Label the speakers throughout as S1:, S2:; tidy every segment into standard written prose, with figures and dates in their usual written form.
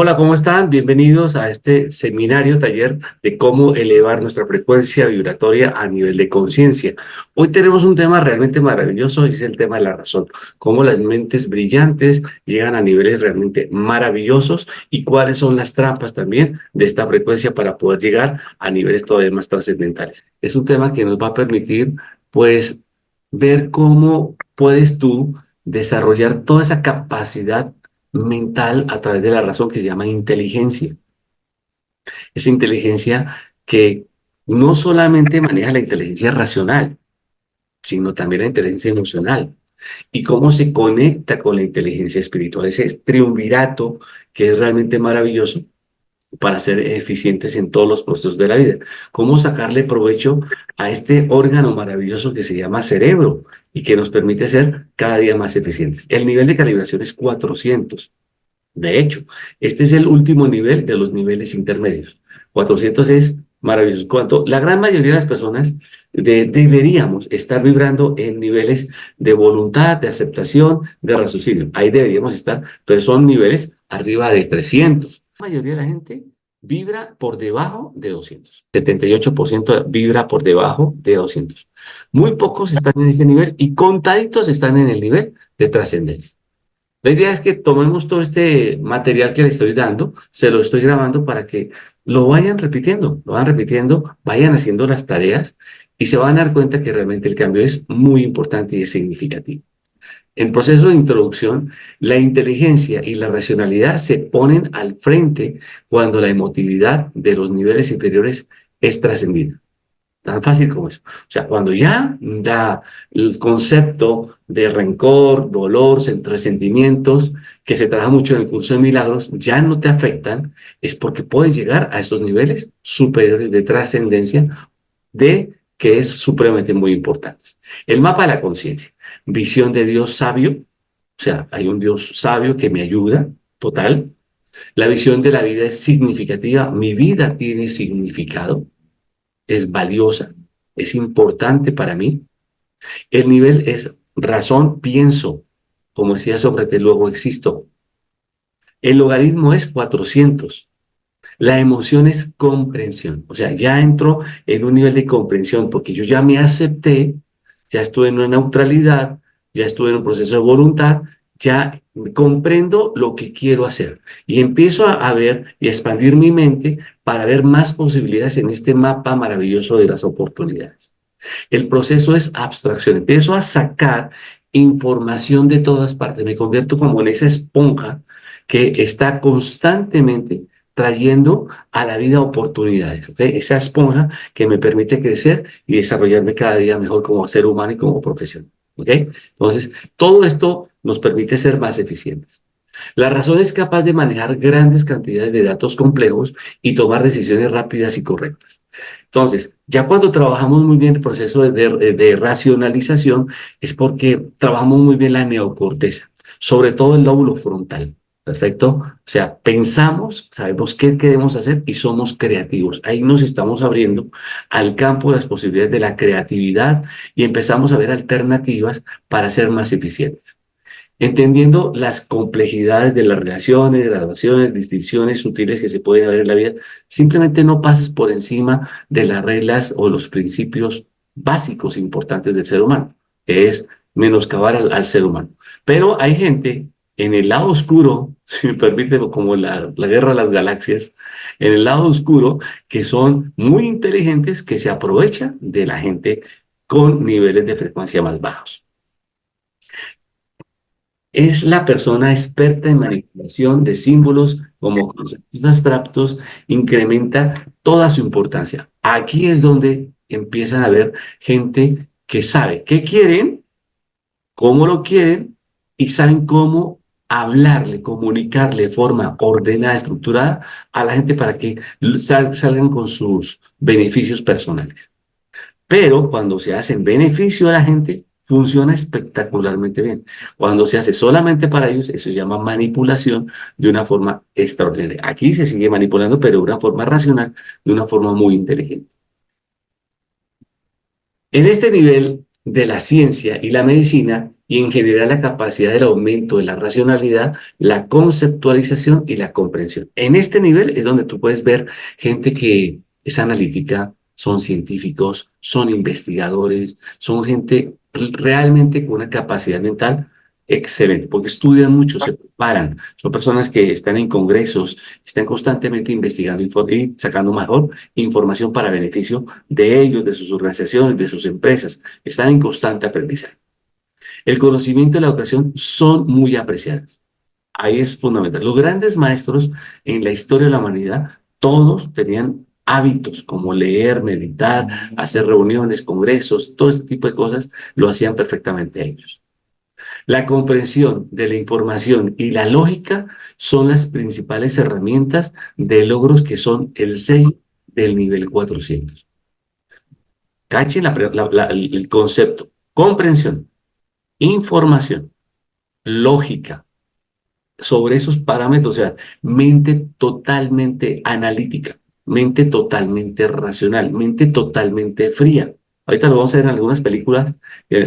S1: Hola, ¿cómo están? Bienvenidos a este seminario, taller de cómo elevar nuestra frecuencia vibratoria a nivel de conciencia. Hoy tenemos un tema realmente maravilloso y es el tema de la razón. Cómo las mentes brillantes llegan a niveles realmente maravillosos y cuáles son las trampas también de esta frecuencia para poder llegar a niveles todavía más trascendentales. Es un tema que nos va a permitir, pues, ver cómo puedes tú desarrollar toda esa capacidad mental a través de la razón que se llama inteligencia. Esa inteligencia que no solamente maneja la inteligencia racional, sino también la inteligencia emocional. Y cómo se conecta con la inteligencia espiritual, ese triunvirato que es realmente maravilloso para ser eficientes en todos los procesos de la vida. Cómo sacarle provecho a este órgano maravilloso que se llama cerebro y que nos permite ser cada día más eficientes. El nivel de calibración es 400. De hecho, este es el último nivel de los niveles intermedios. 400 es maravilloso. Cuanto la gran mayoría de las personas deberíamos estar vibrando en niveles de voluntad, de aceptación, de raciocinio. Ahí deberíamos estar, pero son niveles arriba de 300. La mayoría de la gente vibra por debajo de 200. 78% vibra por debajo de 200. Muy pocos están en ese nivel y contaditos están en el nivel de trascendencia. La idea es que tomemos todo este material que le estoy dando, se lo estoy grabando para que lo vayan repitiendo, vayan haciendo las tareas y se van a dar cuenta que realmente el cambio es muy importante y es significativo. En proceso de introducción, la inteligencia y la racionalidad se ponen al frente cuando la emotividad de los niveles inferiores es trascendida. Tan fácil como eso. O sea, cuando ya da el concepto de rencor, dolor, resentimientos, que se trabaja mucho en el curso de milagros, ya no te afectan, es porque puedes llegar a estos niveles superiores de trascendencia de que es supremamente muy importante. El mapa de la conciencia, visión de Dios sabio, o sea, hay un Dios sabio que me ayuda, total. La visión de la vida es significativa, mi vida tiene significado, es valiosa, es importante para mí. El nivel es razón, pienso, como decía Sócrates, luego existo. El logaritmo es 400. La emoción es comprensión, o sea, ya entro en un nivel de comprensión porque yo ya me acepté, ya estuve en una neutralidad, ya estuve en un proceso de voluntad, ya comprendo lo que quiero hacer y empiezo a ver y a expandir mi mente para ver más posibilidades en este mapa maravilloso de las oportunidades. El proceso es abstracción. Empiezo a sacar información de todas partes. Me convierto como en esa esponja que está constantemente trayendo a la vida oportunidades. ¿Okay? Esa esponja que me permite crecer y desarrollarme cada día mejor como ser humano y como profesional. ¿Okay? Entonces, todo esto nos permite ser más eficientes. La razón es capaz de manejar grandes cantidades de datos complejos y tomar decisiones rápidas y correctas. Entonces, ya cuando trabajamos muy bien el proceso de racionalización, es porque trabajamos muy bien la neocorteza, sobre todo el lóbulo frontal. ¿Perfecto? O sea, pensamos, sabemos qué queremos hacer y somos creativos. Ahí nos estamos abriendo al campo de las posibilidades de la creatividad y empezamos a ver alternativas para ser más eficientes. Entendiendo las complejidades de las relaciones, graduaciones, distinciones sutiles que se pueden haber en la vida, simplemente no pases por encima de las reglas o los principios básicos importantes del ser humano, que es menoscabar al ser humano. Pero hay gente en el lado oscuro, si me permite, como la guerra de las galaxias, en el lado oscuro, que son muy inteligentes, que se aprovechan de la gente con niveles de frecuencia más bajos. Es la persona experta en manipulación de símbolos como conceptos abstractos, incrementa toda su importancia. Aquí es donde empiezan a haber gente que sabe qué quieren, cómo lo quieren y saben cómo hablarle, comunicarle de forma ordenada, estructurada a la gente para que salgan con sus beneficios personales. Pero cuando se hace en beneficio de la gente, funciona espectacularmente bien. Cuando se hace solamente para ellos, eso se llama manipulación de una forma extraordinaria. Aquí se sigue manipulando, pero de una forma racional, de una forma muy inteligente. En este nivel de la ciencia y la medicina, y en general la capacidad del aumento de la racionalidad, la conceptualización y la comprensión. En este nivel es donde tú puedes ver gente que es analítica, son científicos, son investigadores, son gente realmente con una capacidad mental excelente, porque estudian mucho, se preparan, son personas que están en congresos, están constantemente investigando y sacando mejor información para beneficio de ellos, de sus organizaciones, de sus empresas, están en constante aprendizaje. El conocimiento y la educación son muy apreciadas. Ahí es fundamental. Los grandes maestros en la historia de la humanidad, todos tenían hábitos como leer, meditar, hacer reuniones, congresos, todo este tipo de cosas lo hacían perfectamente ellos. La comprensión de la información y la lógica son las principales herramientas de logros que son el sello del nivel 400. Cachen el concepto. Comprensión, información, lógica, sobre esos parámetros, o sea, mente totalmente analítica, mente totalmente racional, mente totalmente fría. Ahorita lo vamos a ver en algunas películas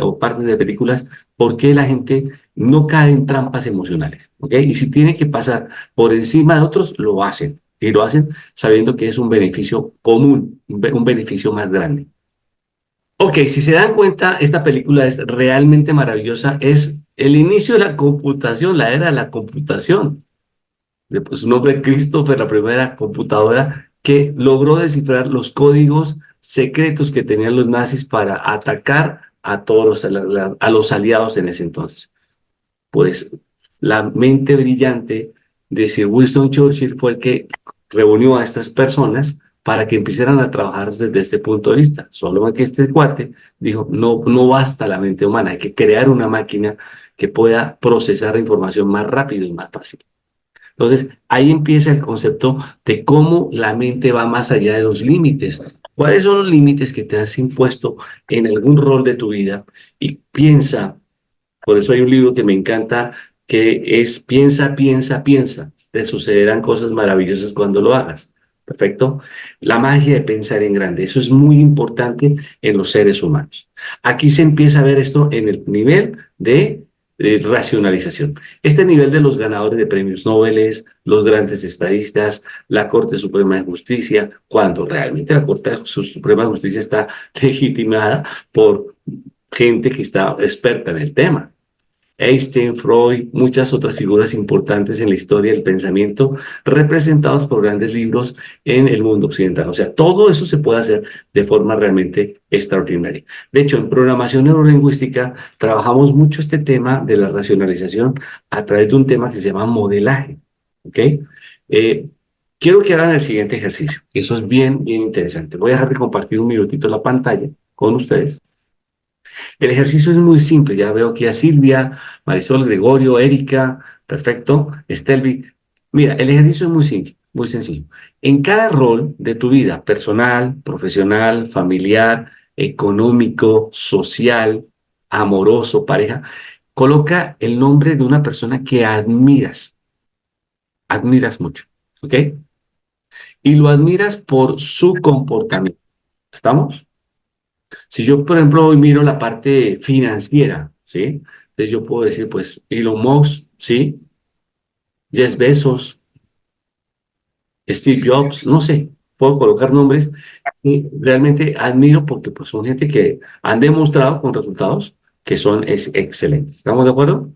S1: o partes de películas, por qué la gente no cae en trampas emocionales, ¿ok? Y si tiene que pasar por encima de otros, lo hacen. Y lo hacen sabiendo que es un beneficio común, un beneficio más grande. Ok, si se dan cuenta, esta película es realmente maravillosa. Es el inicio de la computación, la era de la computación. Su nombre Christopher, la primera computadora que logró descifrar los códigos secretos que tenían los nazis para atacar a todos a los aliados en ese entonces. Pues la mente brillante de Sir Winston Churchill fue el que reunió a estas personas para que empezaran a trabajar desde este punto de vista. Solo que este cuate dijo, no, no basta la mente humana, hay que crear una máquina que pueda procesar la información más rápido y más fácil. Entonces, ahí empieza el concepto de cómo la mente va más allá de los límites. ¿Cuáles son los límites que te has impuesto en algún rol de tu vida? Y piensa, por eso hay un libro que me encanta, que es Piensa, piensa, piensa. Te sucederán cosas maravillosas cuando lo hagas. ¿Perfecto? La magia de pensar en grande. Eso es muy importante en los seres humanos. Aquí se empieza a ver esto en el nivel de racionalización. Este nivel de los ganadores de premios Nobel, los grandes estadistas, la Corte Suprema de Justicia, cuando realmente la Corte Suprema de Justicia está legitimada por gente que está experta en el tema. Einstein, Freud, muchas otras figuras importantes en la historia del pensamiento, representados por grandes libros en el mundo occidental. O sea, todo eso se puede hacer de forma realmente extraordinaria. De hecho, en programación neurolingüística trabajamos mucho este tema de la racionalización a través de un tema que se llama modelaje. ¿Ok? Eh, quiero que hagan el siguiente ejercicio, que eso es bien, bien interesante. Voy a dejar de compartir un minutito la pantalla con ustedes. El ejercicio es muy simple, ya veo aquí a Silvia, Marisol, Gregorio, Erika, perfecto, Estelvi. Mira, el ejercicio es muy simple, muy sencillo. En cada rol de tu vida, personal, profesional, familiar, económico, social, amoroso, pareja, coloca el nombre de una persona que admiras mucho, ¿ok? Y lo admiras por su comportamiento. ¿Estamos? Si yo, por ejemplo, hoy miro la parte financiera, ¿sí? Entonces yo puedo decir, pues, Elon Musk, ¿sí? Jeff Bezos, Steve Jobs, no sé, puedo colocar nombres que realmente admiro porque pues, son gente que han demostrado con resultados que son excelentes. ¿Estamos de acuerdo?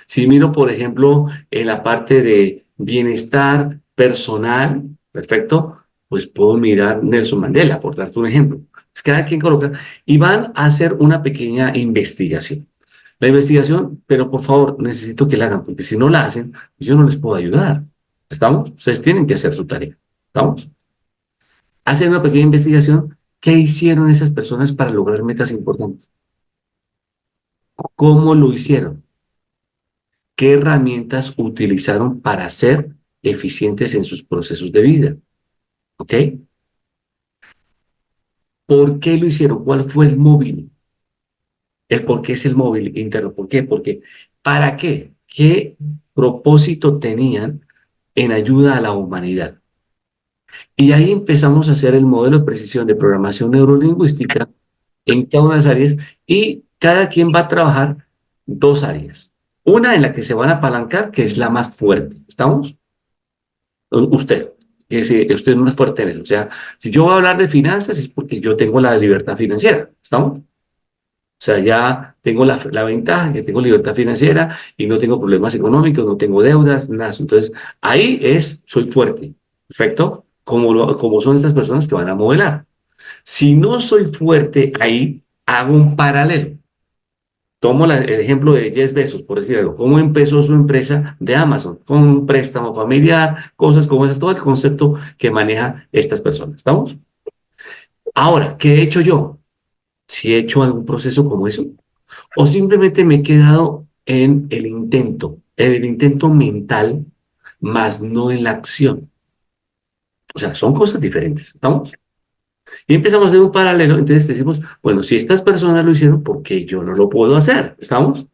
S1: Si miro, por ejemplo, en la parte de bienestar personal, perfecto, pues puedo mirar Nelson Mandela, por darte un ejemplo. Es cada quien coloca y van a hacer una pequeña investigación. La investigación, pero por favor, necesito que la hagan, porque si no la hacen, yo no les puedo ayudar. ¿Estamos? Ustedes tienen que hacer su tarea. ¿Estamos? Hacen una pequeña investigación. ¿Qué hicieron esas personas para lograr metas importantes? ¿Cómo lo hicieron? ¿Qué herramientas utilizaron para ser eficientes en sus procesos de vida? ¿Ok? ¿Por qué lo hicieron? ¿Cuál fue el móvil? El por qué es el móvil interno. ¿Por qué? Porque ¿para qué? ¿Qué propósito tenían en ayuda a la humanidad? Y ahí empezamos a hacer el modelo de precisión de programación neurolingüística en cada una de las áreas y cada quien va a trabajar. dos áreas. Una en la que se van a apalancar, que es la más fuerte. ¿Estamos? Usted, que si usted es más fuerte en eso. O sea, si yo voy a hablar de finanzas es porque yo tengo la libertad financiera. ¿Estamos? O sea, ya tengo la ventaja, que tengo libertad financiera y no tengo problemas económicos, no tengo deudas, nada. Entonces, ahí soy fuerte. ¿Perfecto? Como son estas personas que van a modelar. Si no soy fuerte ahí, hago un paralelo. Tomo el ejemplo de Jeff Bezos, por decir algo. ¿Cómo empezó su empresa de Amazon? Con un préstamo familiar, cosas como esas, todo el concepto que maneja estas personas. ¿Estamos? Ahora, ¿qué he hecho yo? Si he hecho algún proceso como eso, o simplemente me he quedado en el intento mental, más no en la acción. O sea, son cosas diferentes. ¿Estamos? Y empezamos a hacer un paralelo. Entonces decimos, bueno, si estas personas lo hicieron, ¿por qué yo no lo puedo hacer? ¿Estamos?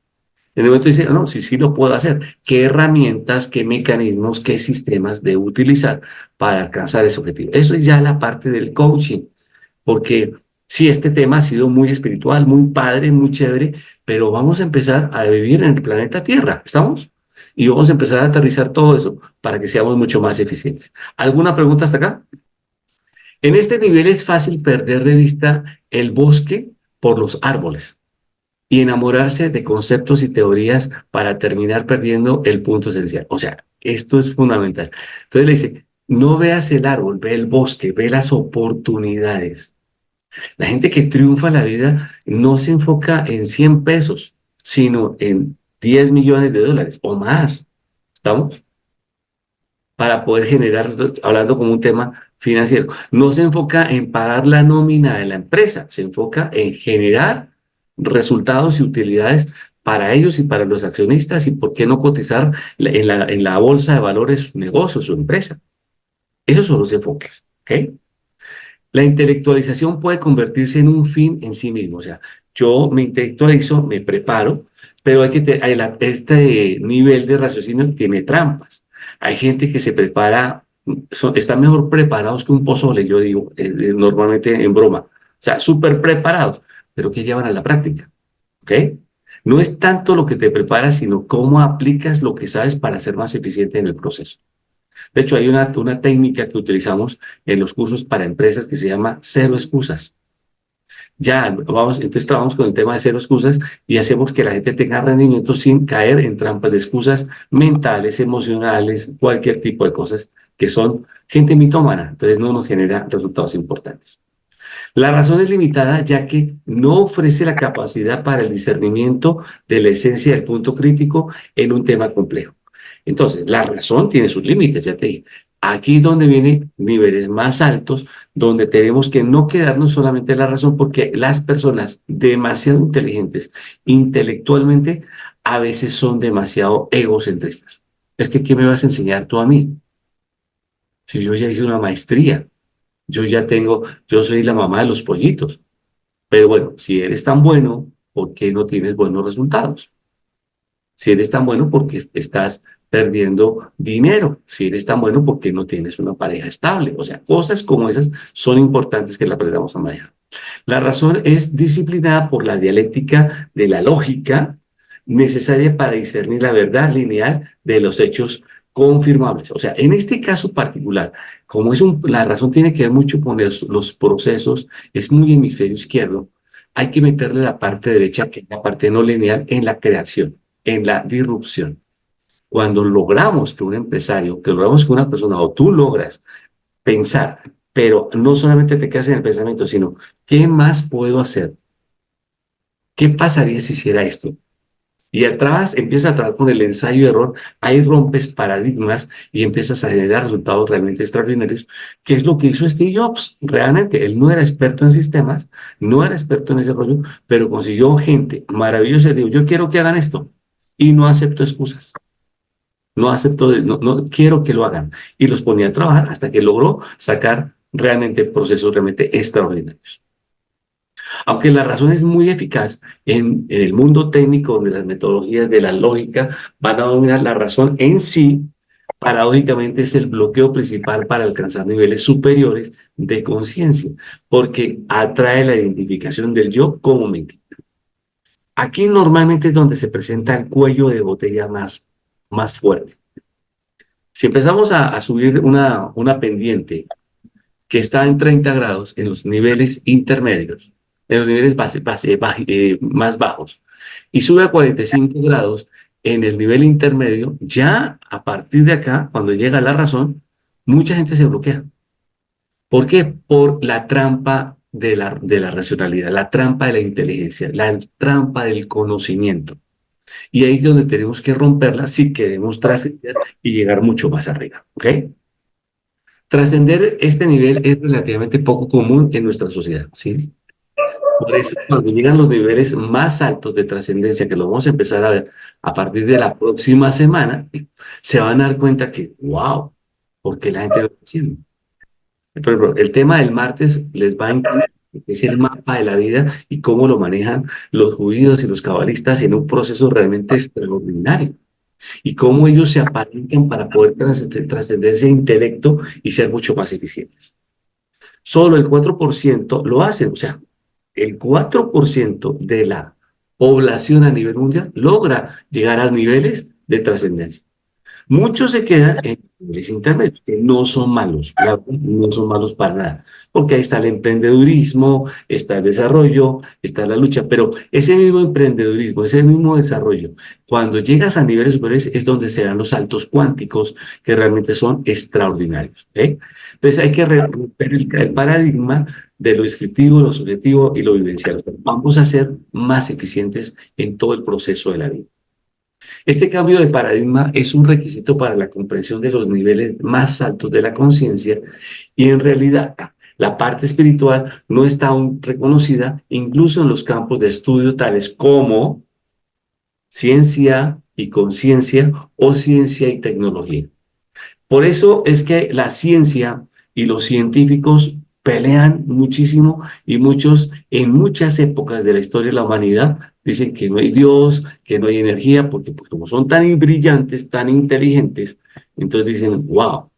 S1: En el momento dice, no, sí, sí lo puedo hacer. ¿Qué herramientas, qué mecanismos, qué sistemas debo utilizar para alcanzar ese objetivo? Eso es ya la parte del coaching, porque sí, este tema ha sido muy espiritual, muy padre, muy chévere, pero vamos a empezar a vivir en el planeta Tierra, ¿estamos? Y vamos a empezar a aterrizar todo eso para que seamos mucho más eficientes. ¿Alguna pregunta hasta acá? En este nivel es fácil perder de vista el bosque por los árboles y enamorarse de conceptos y teorías para terminar perdiendo el punto esencial. O sea, esto es fundamental. Entonces le dice, no veas el árbol, ve el bosque, ve las oportunidades. La gente que triunfa en la vida no se enfoca en 100 pesos, sino en 10 millones de dólares o más. ¿Estamos? Para poder generar, hablando como un tema financiero. No se enfoca en pagar la nómina de la empresa, se enfoca en generar resultados y utilidades para ellos y para los accionistas y por qué no cotizar en la bolsa de valores su negocio, su empresa. Esos son los enfoques, ¿ok? La intelectualización puede convertirse en un fin en sí mismo. O sea, yo me intelectualizo, me preparo, pero este nivel de raciocinio tiene trampas. Hay gente que se prepara, están mejor preparados que un pozole, yo digo, normalmente en broma. O sea, súper preparados, pero que llevan a la práctica. ¿Ok? No es tanto lo que te preparas, sino cómo aplicas lo que sabes para ser más eficiente en el proceso. De hecho, hay una técnica que utilizamos en los cursos para empresas que se llama cero excusas. Ya, vamos, entonces trabajamos con el tema de cero excusas y hacemos que la gente tenga rendimiento sin caer en trampas de excusas mentales, emocionales, cualquier tipo de cosas que son gente mitómana. Entonces no nos genera resultados importantes. La razón es limitada ya que no ofrece la capacidad para el discernimiento de la esencia del punto crítico en un tema complejo. Entonces, la razón tiene sus límites, ya te dije. Aquí es donde vienen niveles más altos, donde tenemos que no quedarnos solamente en la razón, porque las personas demasiado inteligentes intelectualmente a veces son demasiado egocentristas. Es que, ¿qué me vas a enseñar tú a mí? Si yo ya hice una maestría, yo soy la mamá de los pollitos. Pero bueno, si eres tan bueno, ¿por qué no tienes buenos resultados? Si eres tan bueno, porque estás perdiendo dinero. Si eres tan bueno, porque no tienes una pareja estable. O sea, cosas como esas son importantes que las aprendamos a manejar. La razón es disciplinada por la dialéctica de la lógica necesaria para discernir la verdad lineal de los hechos confirmables. O sea, en este caso particular, como la razón tiene que ver mucho con los procesos, es muy hemisferio izquierdo, hay que meterle la parte derecha, que es la parte no lineal, en la creación, en la disrupción. Cuando logramos que un empresario, que logramos que una persona o tú logras pensar, pero no solamente te quedas en el pensamiento, sino ¿qué más puedo hacer? ¿Qué pasaría si hiciera esto? Y atrás empiezas a trabajar con el ensayo y error, ahí rompes paradigmas y empiezas a generar resultados realmente extraordinarios, que es lo que hizo Steve Jobs. Realmente, él no era experto en sistemas, no era experto en ese rollo, pero consiguió gente maravillosa y dijo, yo quiero que hagan esto. Y no acepto excusas, no acepto, no quiero que lo hagan. Y los ponía a trabajar hasta que logró sacar realmente procesos realmente extraordinarios. Aunque la razón es muy eficaz en el mundo técnico, donde las metodologías de la lógica van a dominar, la razón en sí, paradójicamente, es el bloqueo principal para alcanzar niveles superiores de conciencia, porque atrae la identificación del yo como mente. Aquí normalmente es donde se presenta el cuello de botella más fuerte. Si empezamos a subir una pendiente que está en 30 grados en los niveles intermedios, en los niveles más bajos, y sube a 45 grados en el nivel intermedio, ya a partir de acá, cuando llega la razón, mucha gente se bloquea. ¿Por qué? Por la trampa de la racionalidad, la trampa de la inteligencia, la trampa del conocimiento. Y ahí es donde tenemos que romperla si queremos trascender y llegar mucho más arriba. ¿Ok? Trascender este nivel es relativamente poco común en nuestra sociedad, ¿sí? Por eso, cuando llegan los niveles más altos de trascendencia, que lo vamos a empezar a ver a partir de la próxima semana, se van a dar cuenta que, wow, ¿por qué la gente lo está haciendo? Por ejemplo, el tema del martes les va a incluir es el mapa de la vida y cómo lo manejan los judíos y los cabalistas en un proceso realmente extraordinario y cómo ellos se apalancan para poder trascender ese intelecto y ser mucho más eficientes. Solo el 4% lo hacen, o sea, el 4% de la población a nivel mundial logra llegar a niveles de trascendencia. Muchos se quedan en niveles intermedios, que no son malos, la verdad, no son malos para nada, porque ahí está el emprendedurismo, está el desarrollo, está la lucha, pero ese mismo emprendedurismo, ese mismo desarrollo, cuando llegas a niveles superiores es donde se dan los saltos cuánticos que realmente son extraordinarios. ¿Eh? Entonces hay que romper el paradigma de lo descriptivo, lo subjetivo y lo vivencial. Vamos a ser más eficientes en todo el proceso de la vida. Este cambio de paradigma es un requisito para la comprensión de los niveles más altos de la conciencia y en realidad la parte espiritual no está aún reconocida incluso en los campos de estudio tales como ciencia y conciencia o ciencia y tecnología. Por eso es que la ciencia y los científicos pelean muchísimo y muchos en muchas épocas de la historia de la humanidad dicen que no hay Dios, que no hay energía, porque pues, como son tan brillantes, tan inteligentes, entonces dicen, wow,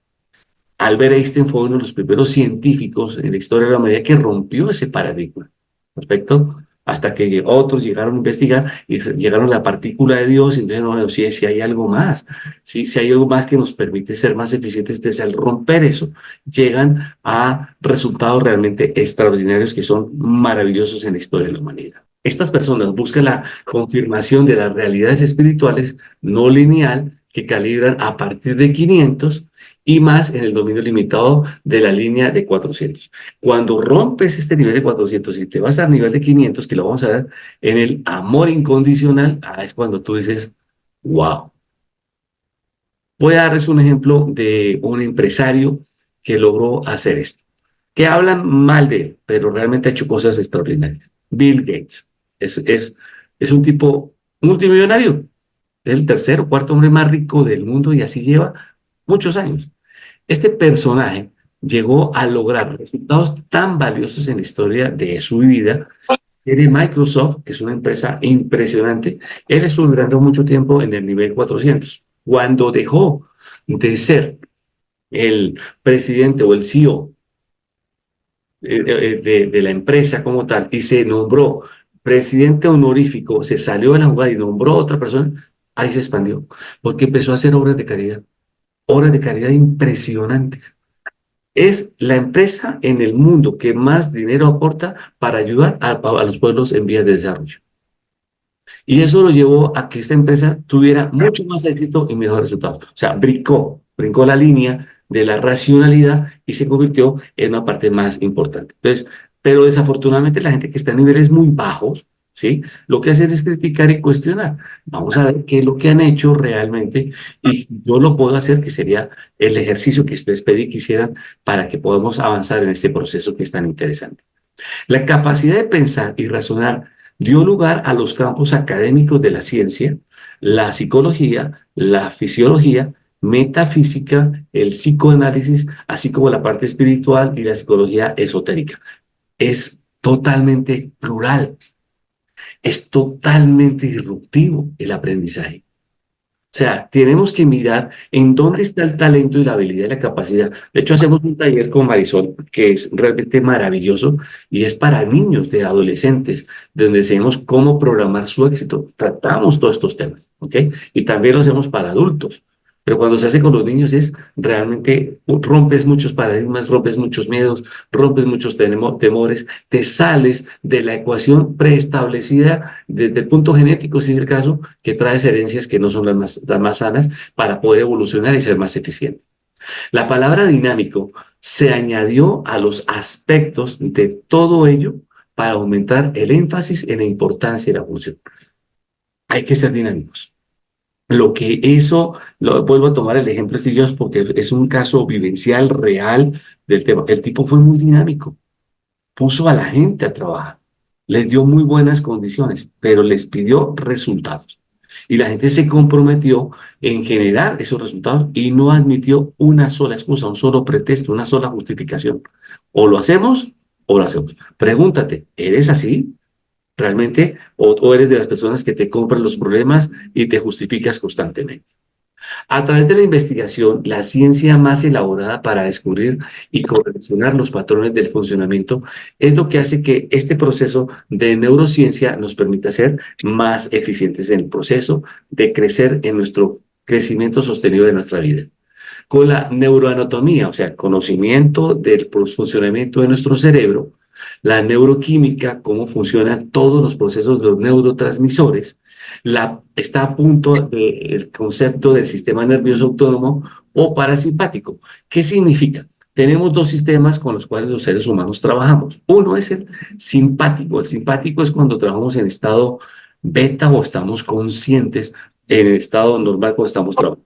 S1: Albert Einstein fue uno de los primeros científicos en la historia de la humanidad que rompió ese paradigma, ¿perfecto? Hasta que otros llegaron a investigar y llegaron a la partícula de Dios y entonces, no, si hay algo más, si hay algo más que nos permite ser más eficientes, entonces al romper eso, llegan a resultados realmente extraordinarios que son maravillosos en la historia de la humanidad. Estas personas buscan la confirmación de las realidades espirituales no lineal que calibran a partir de 500 y más en el dominio limitado de la línea de 400. Cuando rompes este nivel de 400 y te vas al nivel de 500, que lo vamos a ver en el amor incondicional, es cuando tú dices, wow. Voy a darles un ejemplo de un empresario que logró hacer esto, que hablan mal de él, pero realmente ha hecho cosas extraordinarias. Bill Gates es un tipo multimillonario, es el tercer o cuarto hombre más rico del mundo y así lleva muchos años. Este personaje llegó a lograr resultados tan valiosos en la historia de su vida que de Microsoft, que es una empresa impresionante. Él estuvo durando mucho tiempo en el nivel 400. Cuando dejó de ser el presidente o el CEO de la empresa como tal y se nombró presidente honorífico, se salió de la jugada y nombró a otra persona, ahí se expandió, porque empezó a hacer obras de caridad impresionantes. Es la empresa en el mundo que más dinero aporta para ayudar a los pueblos en vías de desarrollo. Y eso lo llevó a que esta empresa tuviera mucho más éxito y mejores resultados. O sea, brincó la línea de la racionalidad y se convirtió en una parte más importante. Entonces, pero desafortunadamente la gente que está en niveles muy bajos, ¿sí? Lo que hacen es criticar y cuestionar. Vamos a ver qué es lo que han hecho realmente y yo lo puedo hacer, que sería el ejercicio que ustedes pedí que hicieran para que podamos avanzar en este proceso que es tan interesante. La capacidad de pensar y razonar dio lugar a los campos académicos de la ciencia, la psicología, la fisiología, metafísica, el psicoanálisis, así como la parte espiritual y la psicología esotérica. Es totalmente plural, es totalmente disruptivo el aprendizaje. sea, tenemos que mirar en dónde está el talento y la habilidad y la capacidad. De hecho, hacemos un taller con Marisol que es realmente maravilloso y es para niños, de adolescentes, donde enseñamos cómo programar su éxito. Tratamos todos estos temas, ¿ok? Y también lo hacemos para adultos. Pero cuando se hace con los niños es realmente rompes muchos paradigmas, rompes muchos miedos, rompes muchos temores, te sales de la ecuación preestablecida desde el punto genético, si es el caso, que traes herencias que no son las más sanas para poder evolucionar y ser más eficiente. La palabra dinámico se añadió a los aspectos de todo ello para aumentar el énfasis en la importancia de la función. Hay que ser dinámicos. Lo que eso, lo vuelvo a tomar el ejemplo de Steve Jobs porque es un caso vivencial real del tema. El tipo fue muy dinámico, puso a la gente a trabajar, les dio muy buenas condiciones, pero les pidió resultados. Y la gente se comprometió en generar esos resultados y no admitió una sola excusa, un solo pretexto, una sola justificación. O lo hacemos o lo hacemos. Pregúntate, ¿eres así realmente? O eres de las personas que te compran los problemas y te justificas constantemente? A través de la investigación, la ciencia más elaborada para descubrir y correlacionar los patrones del funcionamiento es lo que hace que este proceso de neurociencia nos permita ser más eficientes en el proceso de crecer en nuestro crecimiento sostenido de nuestra vida. Con la neuroanatomía, o sea, conocimiento del funcionamiento de nuestro cerebro, la neuroquímica, cómo funcionan todos los procesos de los neurotransmisores, está a punto del concepto del sistema nervioso autónomo o parasimpático. ¿Qué significa? Tenemos dos sistemas con los cuales los seres humanos trabajamos. Uno es el simpático. El simpático es cuando trabajamos en estado beta o estamos conscientes, en el estado normal cuando estamos trabajando.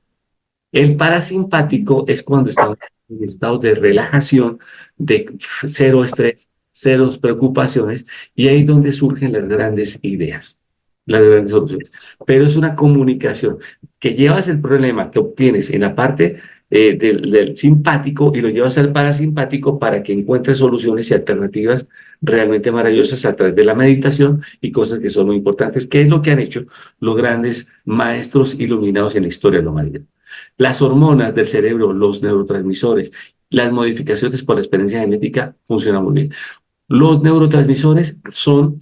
S1: El parasimpático es cuando estamos en estado de relajación, de cero estrés, cero preocupaciones, y ahí es donde surgen las grandes ideas, las grandes soluciones. Pero es una comunicación que llevas el problema que obtienes en la parte del simpático y lo llevas al parasimpático para que encuentres soluciones y alternativas realmente maravillosas a través de la meditación y cosas que son muy importantes, que es lo que han hecho los grandes maestros iluminados en la historia de la humanidad. Las hormonas del cerebro, los neurotransmisores, las modificaciones por la experiencia genética funcionan muy bien. Los neurotransmisores son,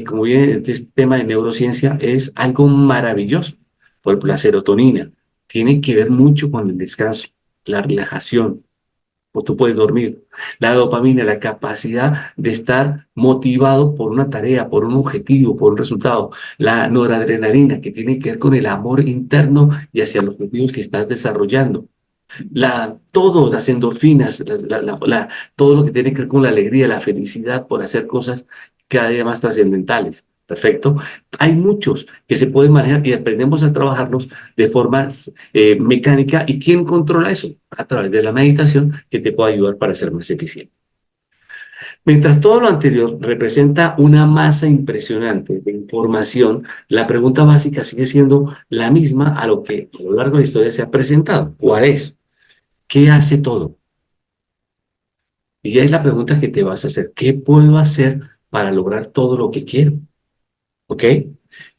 S1: como bien este tema de neurociencia, es algo maravilloso. Por ejemplo, la serotonina tiene que ver mucho con el descanso, la relajación, o tú puedes dormir. La dopamina, la capacidad de estar motivado por una tarea, por un objetivo, por un resultado. La noradrenalina, que tiene que ver con el amor interno y hacia los objetivos que estás desarrollando. Todo, las endorfinas, todo lo que tiene que ver con la alegría, la felicidad por hacer cosas cada día más trascendentales. Perfecto. Hay muchos que se pueden manejar y aprendemos a trabajarlos de forma mecánica. ¿Y quién controla eso? A través de la meditación que te puede ayudar para ser más eficiente. Mientras todo lo anterior representa una masa impresionante de información, la pregunta básica sigue siendo la misma a lo que a lo largo de la historia se ha presentado. ¿Cuál es? ¿Qué hace todo? Y ya es la pregunta que te vas a hacer. ¿Qué puedo hacer para lograr todo lo que quiero? ¿Ok?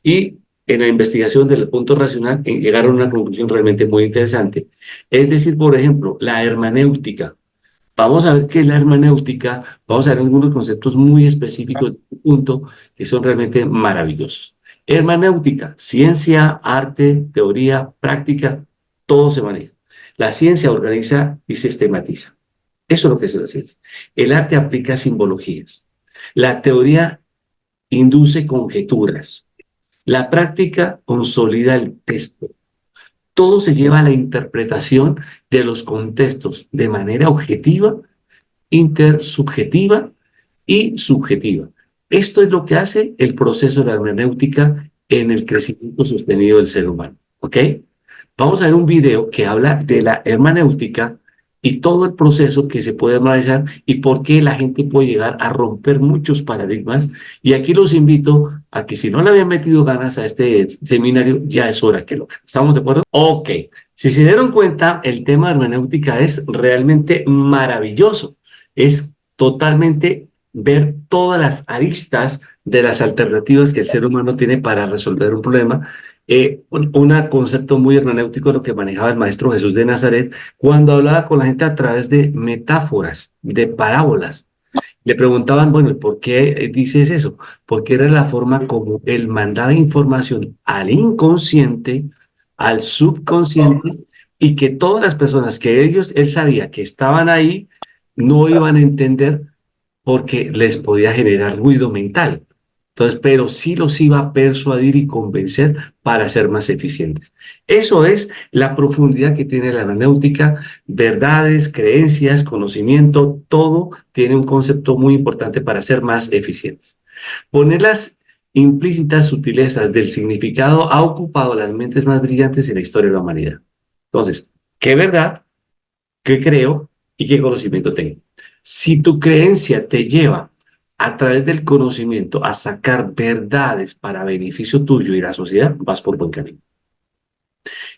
S1: Y en la investigación del punto racional llegaron a una conclusión realmente muy interesante. Es decir, por ejemplo, la hermenéutica. Vamos a ver qué es la hermenéutica. Vamos a ver algunos conceptos muy específicos de este punto que son realmente maravillosos. Hermenéutica, ciencia, arte, teoría, práctica, todo se maneja. La ciencia organiza y sistematiza. Eso es lo que es la ciencia. El arte aplica simbologías. La teoría induce conjeturas. La práctica consolida el texto. Todo se lleva a la interpretación de los contextos de manera objetiva, intersubjetiva y subjetiva. Esto es lo que hace el proceso de la hermenéutica en el crecimiento sostenido del ser humano. ¿Ok? Vamos a ver un video que habla de la hermenéutica y todo el proceso que se puede analizar y por qué la gente puede llegar a romper muchos paradigmas. Y aquí los invito a que si no le habían metido ganas a este seminario, ya es hora que lo hagan. ¿Estamos de acuerdo? Ok. Si se dieron cuenta, el tema de hermenéutica es realmente maravilloso. Es totalmente ver todas las aristas de las alternativas que el ser humano tiene para resolver un problema Un concepto muy hermenéutico, lo que manejaba el maestro Jesús de Nazaret, cuando hablaba con la gente a través de metáforas, de parábolas. Le preguntaban, bueno, ¿por qué dices eso? Porque era la forma como él mandaba información al inconsciente, al subconsciente, y que todas las personas que él sabía que estaban ahí, no iban a entender porque les podía generar ruido mental. Entonces, pero sí los iba a persuadir y convencer para ser más eficientes. Eso es la profundidad que tiene la hermenéutica, verdades, creencias, conocimiento, todo tiene un concepto muy importante para ser más eficientes. Poner las implícitas sutilezas del significado ha ocupado las mentes más brillantes en la historia de la humanidad. Entonces, ¿qué verdad? ¿Qué creo y qué conocimiento tengo? Si tu creencia te lleva a través del conocimiento a sacar verdades para beneficio tuyo y la sociedad, vas por buen camino.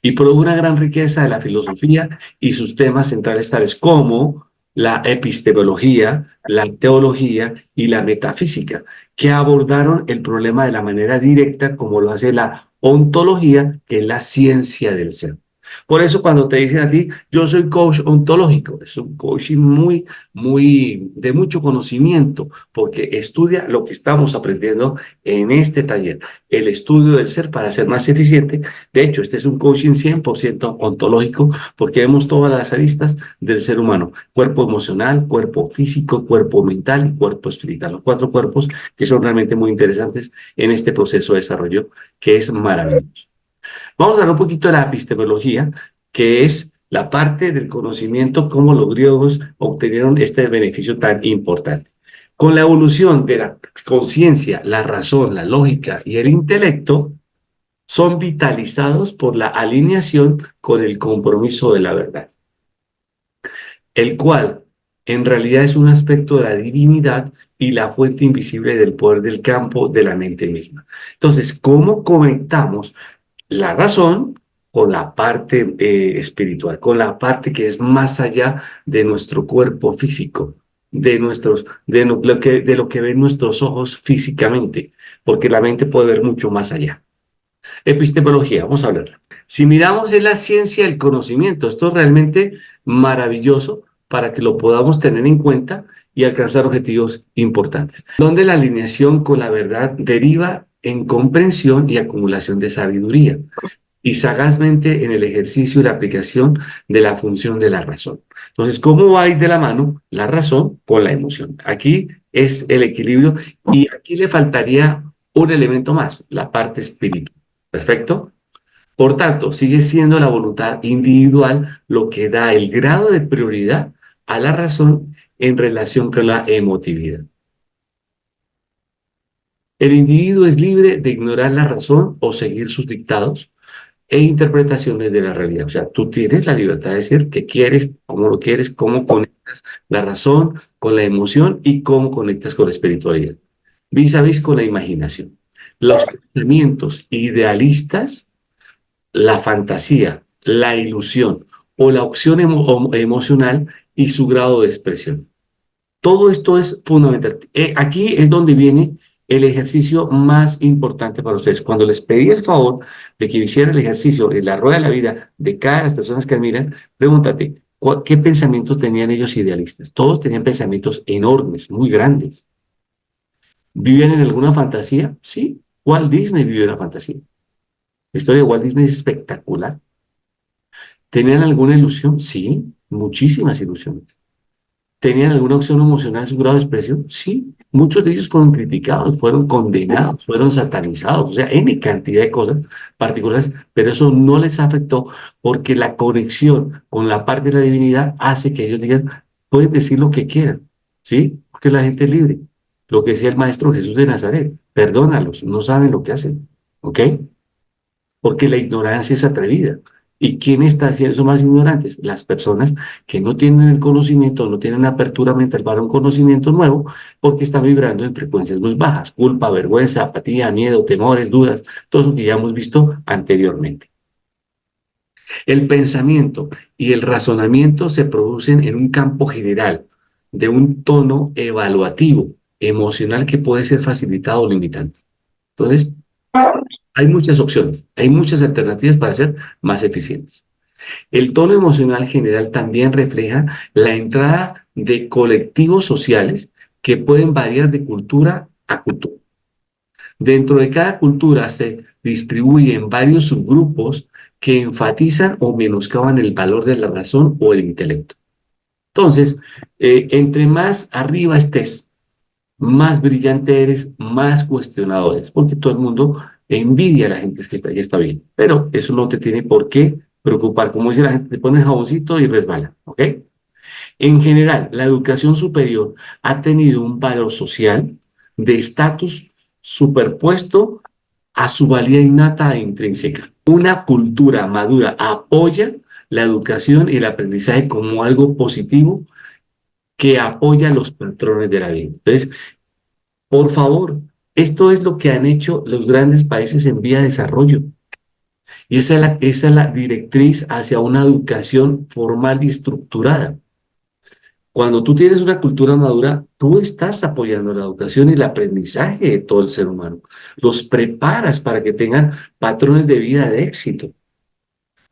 S1: Y por una gran riqueza de la filosofía y sus temas centrales tales como la epistemología, la teología y la metafísica, que abordaron el problema de la manera directa como lo hace la ontología, que es la ciencia del ser. Por eso cuando te dicen a ti, yo soy coach ontológico, es un coaching de mucho conocimiento, porque estudia lo que estamos aprendiendo en este taller, el estudio del ser para ser más eficiente. De hecho, este es un coaching 100% ontológico, porque vemos todas las aristas del ser humano: cuerpo emocional, cuerpo físico, cuerpo mental y cuerpo espiritual. Los cuatro cuerpos que son realmente muy interesantes en este proceso de desarrollo, que es maravilloso. Vamos a hablar un poquito de la epistemología, que es la parte del conocimiento, cómo los griegos obtenieron este beneficio tan importante. Con la evolución de la conciencia, la razón, la lógica y el intelecto, son vitalizados por la alineación con el compromiso de la verdad, el cual en realidad es un aspecto de la divinidad y la fuente invisible del poder del campo de la mente misma. Entonces, ¿cómo conectamos la razón con la parte espiritual, con la parte que es más allá de nuestro cuerpo físico, de lo que ven nuestros ojos físicamente? Porque la mente puede ver mucho más allá. Epistemología, vamos a hablar. Si miramos en la ciencia del conocimiento, esto es realmente maravilloso para que lo podamos tener en cuenta y alcanzar objetivos importantes, donde la alineación con la verdad deriva en comprensión y acumulación de sabiduría, y sagazmente en el ejercicio y la aplicación de la función de la razón. Entonces, ¿cómo va a ir de la mano la razón con la emoción? Aquí es el equilibrio, y aquí le faltaría un elemento más, la parte espiritual. ¿Perfecto? Por tanto, sigue siendo la voluntad individual lo que da el grado de prioridad a la razón en relación con la emotividad. El individuo es libre de ignorar la razón o seguir sus dictados e interpretaciones de la realidad. O sea, tú tienes la libertad de decir qué quieres, cómo conectas la razón con la emoción y cómo conectas con la espiritualidad. Vis a vis con la imaginación. Los pensamientos idealistas, la fantasía, la ilusión o la opción emocional y su grado de expresión. Todo esto es fundamental. Aquí es donde viene el ejercicio más importante para ustedes. Cuando les pedí el favor de que hicieran el ejercicio en la rueda de la vida de cada las personas que admiran, pregúntate, ¿qué pensamientos tenían ellos idealistas? Todos tenían pensamientos enormes, muy grandes. ¿Vivían en alguna fantasía? Sí. Walt Disney vivió una fantasía. La historia de Walt Disney es espectacular. ¿Tenían alguna ilusión? Sí, muchísimas ilusiones. ¿Tenían alguna opción emocional en su grado de expresión? Sí. Muchos de ellos fueron criticados, fueron condenados, fueron satanizados, o sea, N cantidad de cosas particulares, pero eso no les afectó, porque la conexión con la parte de la divinidad hace que ellos digan, pueden decir lo que quieran, ¿sí? Porque la gente es libre. Lo que decía el maestro Jesús de Nazaret, perdónalos, no saben lo que hacen, ¿ok? Porque la ignorancia es atrevida. ¿Y quién está haciendo eso más ignorantes? Las personas que no tienen el conocimiento, no tienen apertura mental para un conocimiento nuevo, porque están vibrando en frecuencias muy bajas: culpa, vergüenza, apatía, miedo, temores, dudas, todo eso que ya hemos visto anteriormente. El pensamiento y el razonamiento se producen en un campo general, de un tono evaluativo, emocional, que puede ser facilitado o limitante. Entonces, Hay muchas opciones, hay muchas alternativas para ser más eficientes. El tono emocional general también refleja la entrada de colectivos sociales que pueden variar de cultura a cultura. Dentro de cada cultura se distribuyen varios subgrupos que enfatizan o menoscaban el valor de la razón o el intelecto. Entonces, entre más arriba estés, más brillante eres, más cuestionado eres, porque todo el mundo envidia a la gente que está, ya está bien. Pero eso no te tiene por qué preocupar. Como dice la gente, te pones jaboncito y resbala, ¿ok? En general, la educación superior ha tenido un valor social de estatus superpuesto a su valía innata e intrínseca. Una cultura madura apoya la educación y el aprendizaje como algo positivo que apoya los patrones de la vida. Entonces, por favor, esto es lo que han hecho los grandes países en vía de desarrollo. Y esa es la directriz hacia una educación formal y estructurada. Cuando tú tienes una cultura madura, tú estás apoyando la educación y el aprendizaje de todo el ser humano. Los preparas para que tengan patrones de vida de éxito,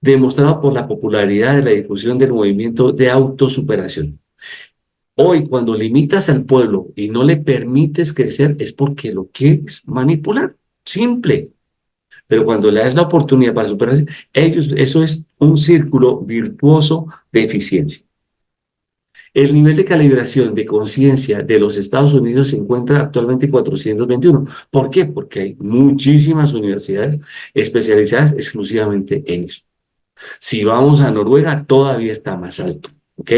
S1: demostrado por la popularidad de la difusión del movimiento de autosuperación. Hoy, cuando limitas al pueblo y no le permites crecer, es porque lo quieres manipular. Simple. Pero cuando le das la oportunidad para superarse, eso es un círculo virtuoso de eficiencia. El nivel de calibración de conciencia de los Estados Unidos se encuentra actualmente en 421. ¿Por qué? Porque hay muchísimas universidades especializadas exclusivamente en eso. Si vamos a Noruega, todavía está más alto, ¿ok?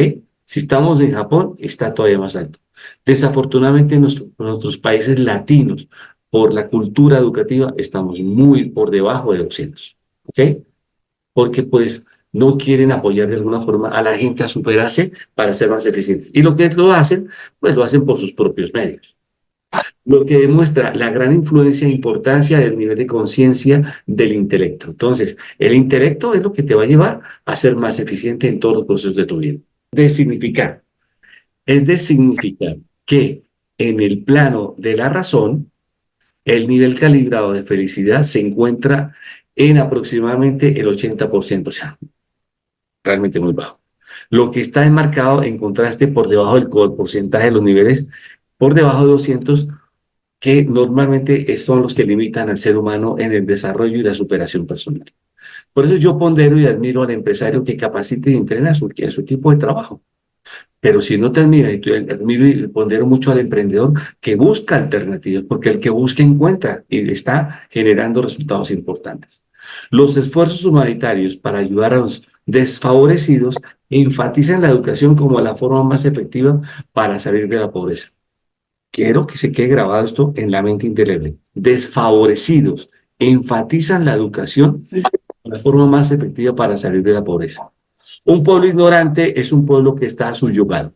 S1: Si estamos en Japón, está todavía más alto. Desafortunadamente, en nuestros países latinos, por la cultura educativa, estamos muy por debajo de 200, ¿ok? Porque pues no quieren apoyar de alguna forma a la gente a superarse para ser más eficientes. Y lo que lo hacen, pues lo hacen por sus propios medios. Lo que demuestra la gran influencia e importancia del nivel de conciencia del intelecto. Entonces, el intelecto es lo que te va a llevar a ser más eficiente en todos los procesos de tu vida. De significar, es de significar que en el plano de la razón, el nivel calibrado de felicidad se encuentra en aproximadamente el 80%, o sea, realmente muy bajo. Lo que está enmarcado en contraste por debajo del porcentaje de los niveles, por debajo de 200, que normalmente son los que limitan al ser humano en el desarrollo y la superación personal. Por eso yo pondero y admiro al empresario que capacite y entrena a su equipo de trabajo. Pero si no te admira, y tú admiro y pondero mucho al emprendedor que busca alternativas, porque el que busca encuentra y está generando resultados importantes. Los esfuerzos humanitarios para ayudar a los desfavorecidos enfatizan la educación como la forma más efectiva para salir de la pobreza. Quiero que se quede grabado esto en la mente indeleble. Desfavorecidos enfatizan la educación como la forma más efectiva para salir de la pobreza. Un pueblo ignorante es un pueblo que está subyugado.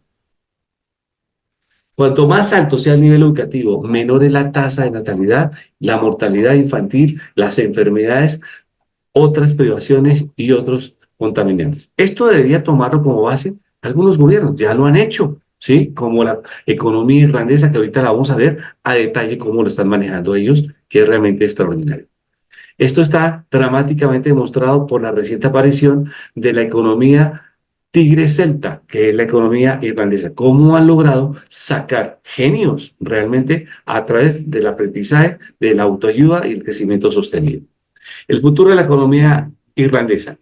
S1: Cuanto más alto sea el nivel educativo, menor es la tasa de natalidad, la mortalidad infantil, las enfermedades, otras privaciones y otros contaminantes. Esto debería tomarlo como base algunos gobiernos, ya lo han hecho, ¿sí? Como la economía irlandesa, que ahorita la vamos a ver a detalle cómo lo están manejando ellos, que es realmente extraordinario. Esto está dramáticamente demostrado por la reciente aparición de la economía tigre celta, que es la economía irlandesa. ¿Cómo han logrado sacar genios realmente a través del aprendizaje, de la autoayuda y el crecimiento sostenido? El futuro de la economía irlandesa.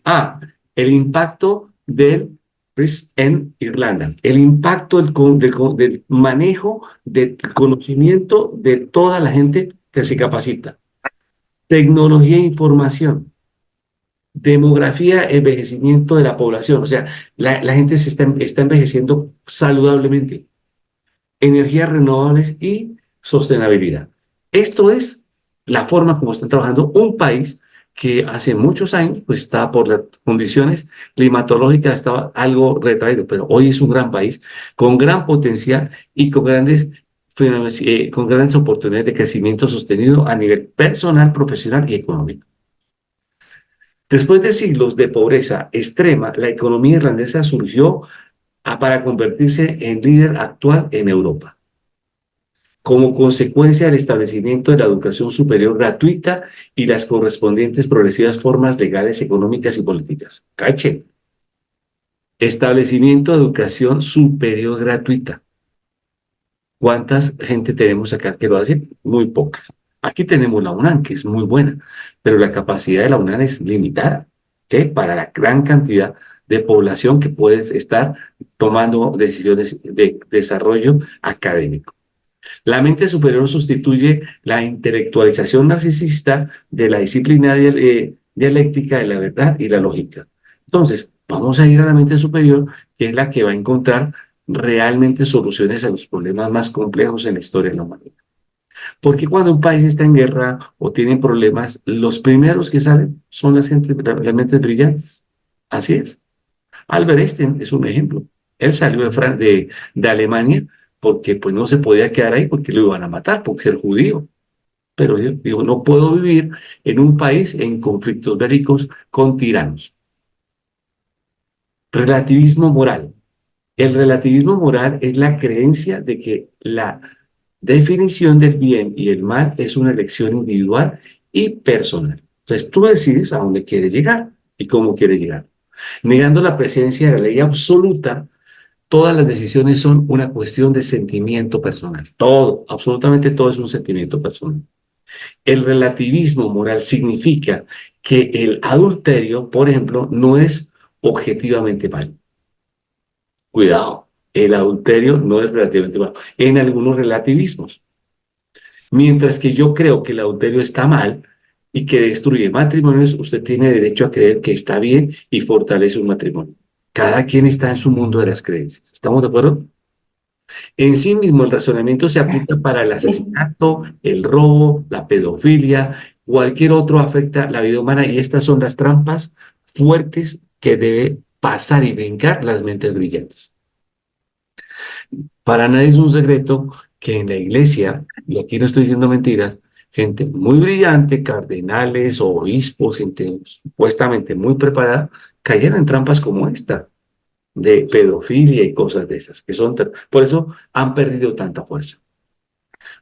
S1: El impacto del PRIS en Irlanda. El impacto del manejo del conocimiento de toda la gente que se capacita. Tecnología e información, demografía, envejecimiento de la población, o sea, la gente está envejeciendo saludablemente, energías renovables y sostenibilidad. Esto es la forma como está trabajando un país que hace muchos años, pues estaba por las condiciones climatológicas, estaba algo retraído, pero hoy es un gran país con gran potencial y con grandes oportunidades de crecimiento sostenido a nivel personal, profesional y económico. Después de siglos de pobreza extrema, la economía irlandesa surgió para convertirse en líder actual en Europa. como consecuencia del establecimiento de la educación superior gratuita y las correspondientes progresivas formas legales, económicas y políticas. Cache. Establecimiento de educación superior gratuita. ¿Cuántas gente tenemos acá que lo hace? Muy pocas. Aquí tenemos la UNAM, que es muy buena, pero la capacidad de la UNAM es limitada, ¿ok? Para la gran cantidad de población que puede estar tomando decisiones de desarrollo académico. La mente superior sustituye la intelectualización narcisista de la disciplina dialéctica de la verdad y la lógica. Entonces, vamos a ir a la mente superior, que es la que va a encontrar realmente soluciones a los problemas más complejos en la historia de la humanidad. Porque cuando un país está en guerra o tiene problemas, los primeros que salen son las mentes brillantes. Así es. Albert Einstein es un ejemplo. Él salió de Alemania porque pues no se podía quedar ahí porque lo iban a matar por ser judío. Pero yo digo, no puedo vivir en un país en conflictos bélicos con tiranos. Relativismo moral. El relativismo moral es la creencia de que la definición del bien y el mal es una elección individual y personal. Entonces tú decides a dónde quieres llegar y cómo quieres llegar. Negando la presencia de la ley absoluta, todas las decisiones son una cuestión de sentimiento personal. Todo, absolutamente todo es un sentimiento personal. El relativismo moral significa que el adulterio, por ejemplo, no es objetivamente malo. Cuidado, el adulterio no es relativamente malo. En algunos relativismos. Mientras que yo creo que el adulterio está mal y que destruye matrimonios, usted tiene derecho a creer que está bien y fortalece un matrimonio. Cada quien está en su mundo de las creencias. ¿Estamos de acuerdo? En sí mismo el razonamiento se aplica para el asesinato, el robo, la pedofilia, cualquier otro afecta la vida humana y estas son las trampas fuertes que debe pasar y brincar las mentes brillantes. Para nadie es un secreto que en la iglesia, y aquí no estoy diciendo mentiras, gente muy brillante, cardenales, obispos, gente supuestamente muy preparada, cayeron en trampas como esta de pedofilia y cosas de esas, que son, por eso han perdido tanta fuerza.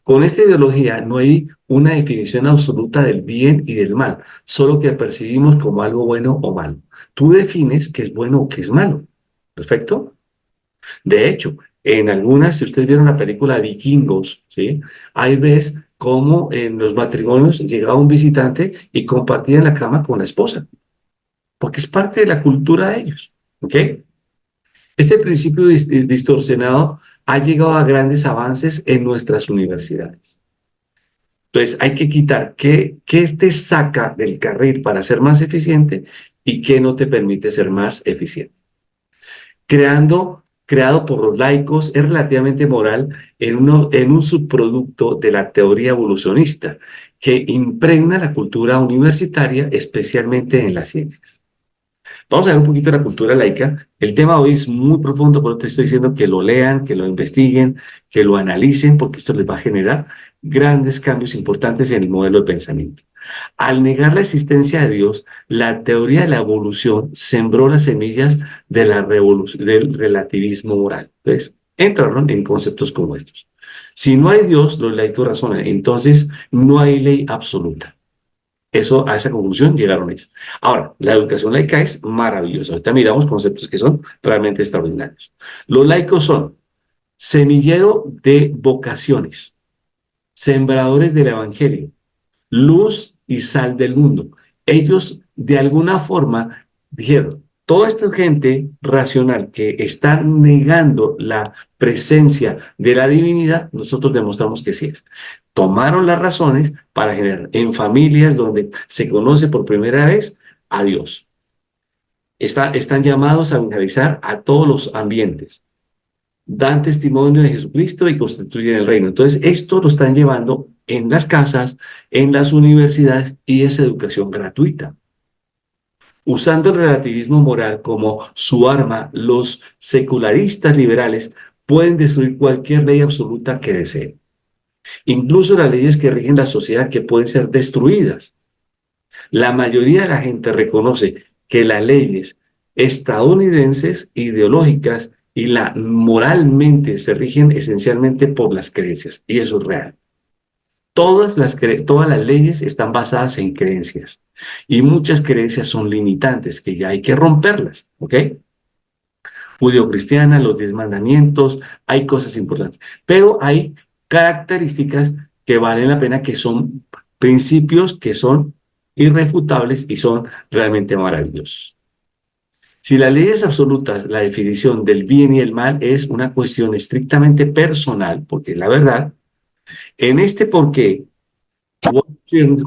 S1: Con esta ideología no hay una definición absoluta del bien y del mal, solo que percibimos como algo bueno o malo. Tú defines qué es bueno o qué es malo. ¿Perfecto? De hecho, en algunas, si ustedes vieron la película Vikingos, ¿sí? Ahí ves cómo en los matrimonios llegaba un visitante y compartía la cama con la esposa, porque es parte de la cultura de ellos, ¿ok? Este principio distorsionado ha llegado a grandes avances en nuestras universidades. Entonces, hay que quitar qué te saca del carril para ser más eficiente y qué no te permite ser más eficiente. Creado por los laicos, es relativamente moral en un subproducto de la teoría evolucionista que impregna la cultura universitaria, especialmente en las ciencias. Vamos a ver un poquito de la cultura laica. El tema hoy es muy profundo, por eso te estoy diciendo que lo lean, que lo investiguen, que lo analicen, porque esto les va a generar grandes cambios importantes en el modelo de pensamiento. Al negar la existencia de Dios, la teoría de la evolución sembró las semillas de del relativismo moral. Entonces, entraron en conceptos como estos. Si no hay Dios, los laicos razonan, entonces no hay ley absoluta. Eso, a esa conclusión llegaron ellos. Ahora, la educación laica es maravillosa. Ahorita miramos conceptos que son realmente extraordinarios. Los laicos son semillero de vocaciones, sembradores del evangelio, luz y sal del mundo. Ellos, de alguna forma, dijeron, toda esta gente racional que está negando la presencia de la divinidad, nosotros demostramos que sí es. Tomaron las razones para generar en familias donde se conoce por primera vez a Dios. Están llamados a evangelizar a todos los ambientes, dan testimonio de Jesucristo y constituyen el reino. Entonces, esto lo están llevando en las casas, en las universidades y es educación gratuita. Usando el relativismo moral como su arma, los secularistas liberales pueden destruir cualquier ley absoluta que deseen, incluso las leyes que rigen la sociedad que pueden ser destruidas. La mayoría de la gente reconoce que las leyes estadounidenses ideológicas y moralmente se rigen esencialmente por las creencias, y eso es real. Todas las leyes están basadas en creencias, y muchas creencias son limitantes, que ya hay que romperlas, ¿ok? Judeocristiana, los 10 mandamientos, hay cosas importantes, pero hay características que valen la pena, que son principios que son irrefutables y son realmente maravillosos. Si la ley es absoluta, la definición del bien y el mal es una cuestión estrictamente personal, porque la verdad, en este porqué,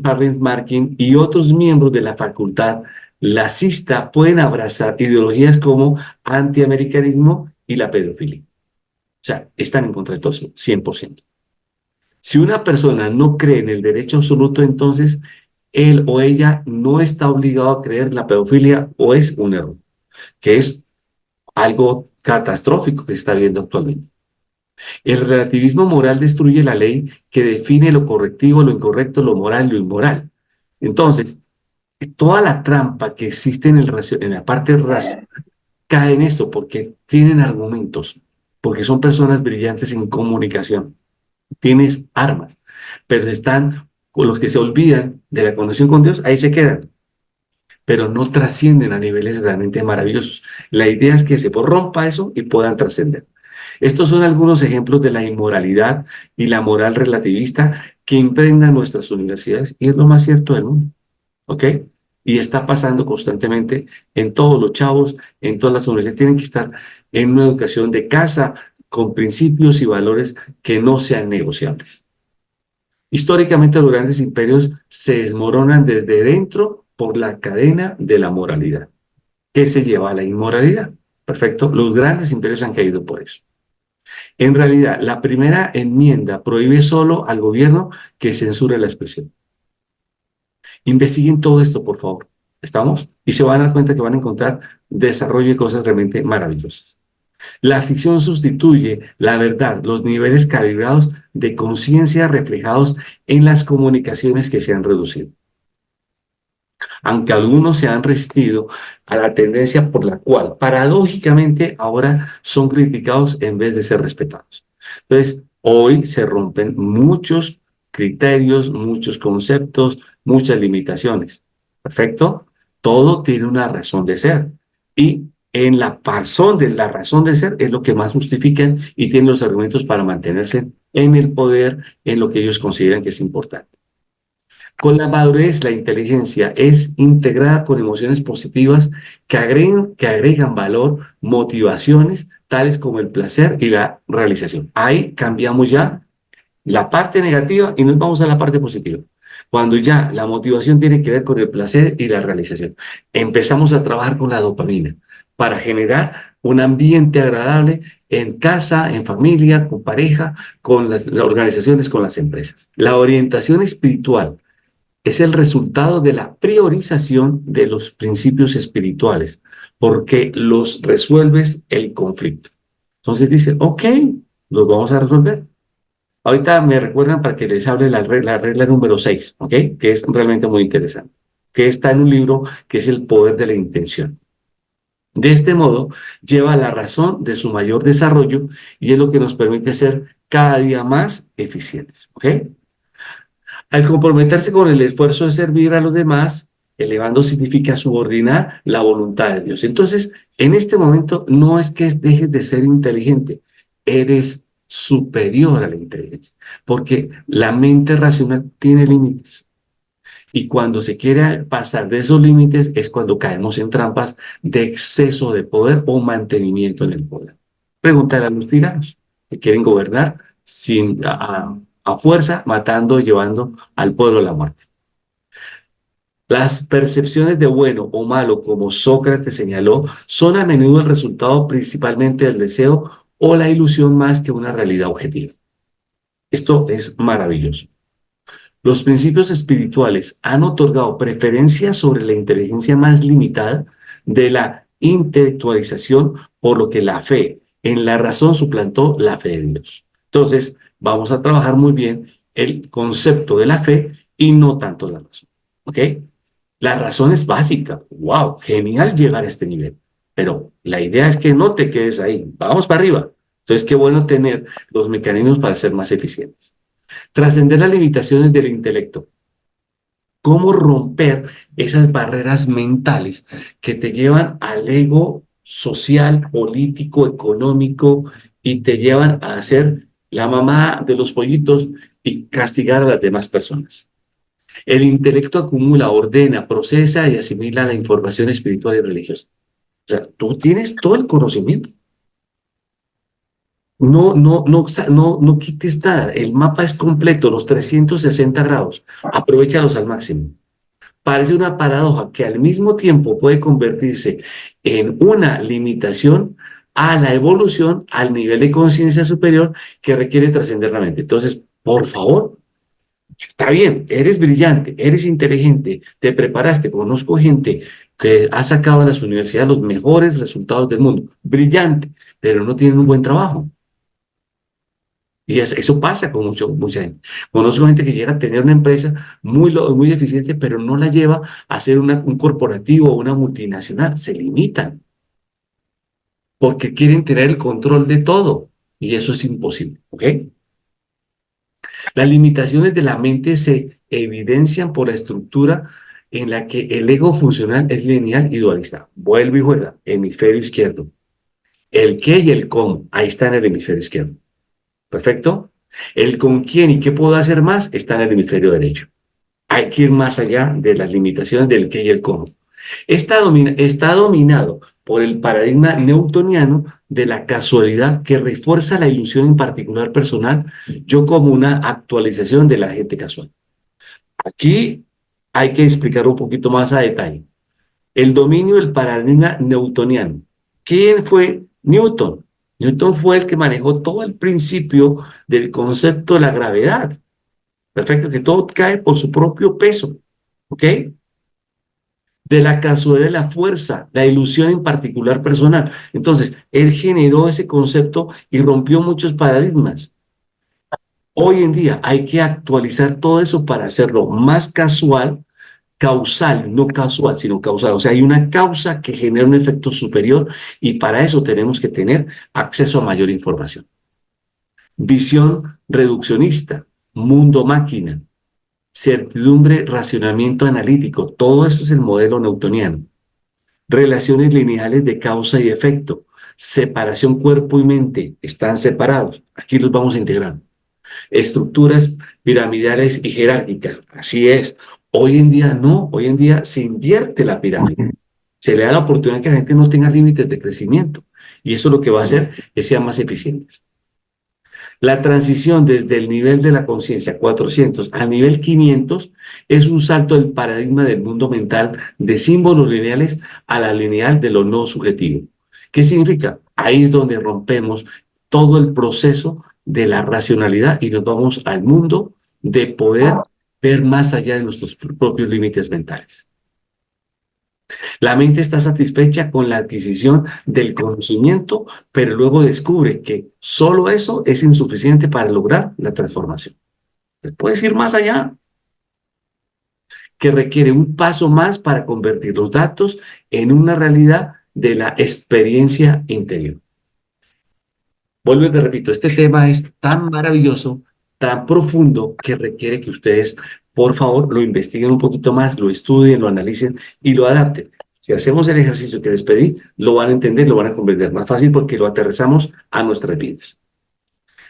S1: Harris Markin y otros miembros de la facultad lacista pueden abrazar ideologías como antiamericanismo y la pedofilia. O sea, están en contra de todo eso, 100%. Si una persona no cree en el derecho absoluto, entonces él o ella no está obligado a creer la pedofilia, o es un error, que es algo catastrófico que se está viendo actualmente. El relativismo moral destruye la ley que define lo correctivo, lo incorrecto, lo moral y lo inmoral. Entonces, toda la trampa que existe en la parte racional cae en esto, porque tienen argumentos, porque son personas brillantes en comunicación, tienes armas, pero están con los que se olvidan de la conexión con Dios, ahí se quedan, pero no trascienden a niveles realmente maravillosos. La idea es que se rompa eso y puedan trascender. Estos son algunos ejemplos de la inmoralidad y la moral relativista que impregnan nuestras universidades, y es lo más cierto del mundo, ¿ok? Y está pasando constantemente en todos los chavos, en todas las universidades. Tienen que estar en una educación de casa con principios y valores que no sean negociables. Históricamente, los grandes imperios se desmoronan desde dentro por la cadena de la moralidad. ¿Qué se lleva a la inmoralidad? Perfecto. Los grandes imperios han caído por eso. En realidad, la primera enmienda prohíbe solo al gobierno que censure la expresión. Investiguen todo esto, por favor. ¿Estamos? Y se van a dar cuenta que van a encontrar desarrollo y cosas realmente maravillosas. La ficción sustituye la verdad, los niveles calibrados de conciencia reflejados en las comunicaciones que se han reducido. Aunque algunos se han resistido a la tendencia por la cual, paradójicamente, ahora son criticados en vez de ser respetados. Entonces, hoy se rompen muchos criterios, muchos conceptos, muchas limitaciones. ¿Perfecto? Todo tiene una razón de ser. Y en la razón de ser es lo que más justifican y tienen los argumentos para mantenerse en el poder, en lo que ellos consideran que es importante. Con la madurez, la inteligencia es integrada con emociones positivas que agregan valor, motivaciones, tales como el placer y la realización. Ahí cambiamos ya la parte negativa y nos vamos a la parte positiva. Cuando ya la motivación tiene que ver con el placer y la realización, empezamos a trabajar con la dopamina para generar un ambiente agradable en casa, en familia, con pareja, con las organizaciones, con las empresas. La orientación espiritual es el resultado de la priorización de los principios espirituales, porque los resuelves el conflicto. Entonces dice, ok, los vamos a resolver. Ahorita me recuerdan para que les hable la regla número 6, ¿ok? Que es realmente muy interesante, que está en un libro que es El poder de la intención. De este modo, lleva a la razón de su mayor desarrollo y es lo que nos permite ser cada día más eficientes, ¿ok? Al comprometerse con el esfuerzo de servir a los demás, elevando significa subordinar la voluntad de Dios. Entonces, en este momento no es que dejes de ser inteligente, eres superior a la inteligencia, porque la mente racional tiene límites. Y cuando se quiere pasar de esos límites es cuando caemos en trampas de exceso de poder o mantenimiento en el poder. Pregúntale a los tiranos que quieren gobernar a fuerza, matando y llevando al pueblo a la muerte. Las percepciones de bueno o malo, como Sócrates señaló, son a menudo el resultado principalmente del deseo o la ilusión más que una realidad objetiva. Esto es maravilloso. Los principios espirituales han otorgado preferencia sobre la inteligencia más limitada de la intelectualización, por lo que la fe en la razón suplantó la fe en Dios. Entonces, vamos a trabajar muy bien el concepto de la fe y no tanto la razón. ¿Ok? La razón es básica. ¡Wow! Genial llegar a este nivel. Pero la idea es que no te quedes ahí, vamos para arriba. Entonces, qué bueno tener los mecanismos para ser más eficientes. Trascender las limitaciones del intelecto. ¿Cómo romper esas barreras mentales que te llevan al ego social, político, económico y te llevan a ser la mamá de los pollitos y castigar a las demás personas? El intelecto acumula, ordena, procesa y asimila la información espiritual y religiosa. O sea, tú tienes todo el conocimiento. No quites nada. El mapa es completo, los 360 grados. Aprovéchalos al máximo. Parece una paradoja que al mismo tiempo puede convertirse en una limitación a la evolución al nivel de conciencia superior que requiere trascender la mente. Entonces, por favor, está bien, eres brillante, eres inteligente, te preparaste, conozco gente que ha sacado en las universidades los mejores resultados del mundo, brillante, pero no tienen un buen trabajo. Y eso pasa con mucha gente. Conozco gente que llega a tener una empresa muy eficiente, pero no la lleva a ser un corporativo o una multinacional. Se limitan porque quieren tener el control de todo. Y eso es imposible. ¿Ok? Las limitaciones de la mente se evidencian por la estructura en la que el ego funcional es lineal y dualista. Vuelve y juega. Hemisferio izquierdo. El qué y el cómo. Ahí está en el hemisferio izquierdo. ¿Perfecto? El con quién y qué puedo hacer más está en el hemisferio derecho. Hay que ir más allá de las limitaciones del qué y el cómo. Está dominado por el paradigma newtoniano de la casualidad que refuerza la ilusión en particular personal, yo como una actualización del agente casual. Aquí hay que explicar un poquito más a detalle. El dominio del paradigma newtoniano. ¿Quién fue Newton? Newton fue el que manejó todo el principio del concepto de la gravedad. Perfecto, que todo cae por su propio peso. ¿Ok? De la casualidad de la fuerza, la ilusión en particular personal. Entonces, él generó ese concepto y rompió muchos paradigmas. Hoy en día hay que actualizar todo eso para hacerlo más casual, causal, no casual, sino causal. O sea, hay una causa que genera un efecto superior y para eso tenemos que tener acceso a mayor información. Visión reduccionista, mundo máquina, certidumbre, racionamiento analítico, todo esto es el modelo newtoniano. Relaciones lineales de causa y efecto, separación cuerpo y mente, están separados. Aquí los vamos a integrar. Estructuras piramidales y jerárquicas, así es. Hoy en día no, hoy en día se invierte la pirámide. Se le da la oportunidad que la gente no tenga límites de crecimiento. Y eso lo que va a hacer es que sean más eficientes. La transición desde el nivel de la conciencia 400 al nivel 500 es un salto del paradigma del mundo mental de símbolos lineales a la lineal de lo no subjetivo. ¿Qué significa? Ahí es donde rompemos todo el proceso de la racionalidad y nos vamos al mundo de poder ver más allá de nuestros propios límites mentales. La mente está satisfecha con la adquisición del conocimiento, pero luego descubre que solo eso es insuficiente para lograr la transformación. Puedes ir más allá, que requiere un paso más para convertir los datos en una realidad de la experiencia interior. Vuelvo y te repito, este tema es tan maravilloso, tan profundo, que requiere que ustedes, por favor, lo investiguen un poquito más, lo estudien, lo analicen y lo adapten. Si hacemos el ejercicio que les pedí, lo van a entender, lo van a comprender más fácil porque lo aterrizamos a nuestras vidas.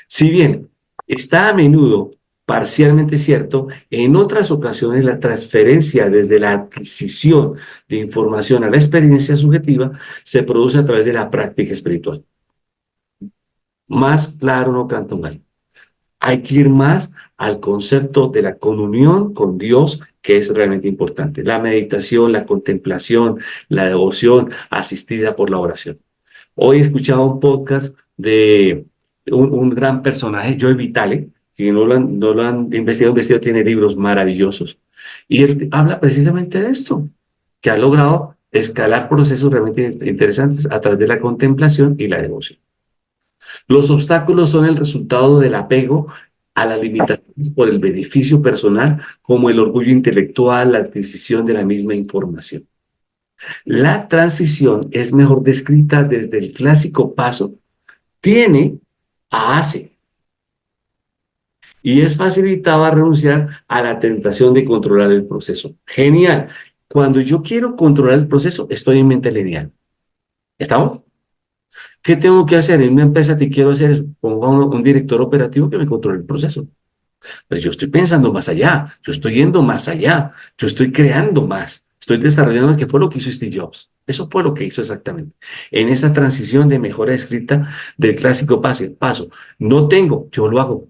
S1: Si bien está a menudo parcialmente cierto, en otras ocasiones la transferencia desde la adquisición de información a la experiencia subjetiva se produce a través de la práctica espiritual. Más claro no canta un gallo. Hay que ir más al concepto de la comunión con Dios, que es realmente importante. La meditación, la contemplación, la devoción asistida por la oración. Hoy he escuchado un podcast de un gran personaje, Joe Vitale, que no lo han investigado, tiene libros maravillosos. Y él habla precisamente de esto, que ha logrado escalar procesos realmente interesantes a través de la contemplación y la devoción. Los obstáculos son el resultado del apego a la limitación por el beneficio personal, como el orgullo intelectual, la adquisición de la misma información. La transición es mejor descrita desde el clásico paso tiene a hace y es facilitada a renunciar a la tentación de controlar el proceso. Genial. Cuando yo quiero controlar el proceso, estoy en mente lineal. ¿Estamos? ¿Qué tengo que hacer? En una empresa que quiero hacer eso, pongo a un director operativo que me controle el proceso. Pero yo estoy pensando más allá, yo estoy yendo más allá, yo estoy creando más, estoy desarrollando más, que fue lo que hizo Steve Jobs. Eso fue lo que hizo exactamente. En esa transición de mejora escrita del clásico paso, no tengo, yo lo hago.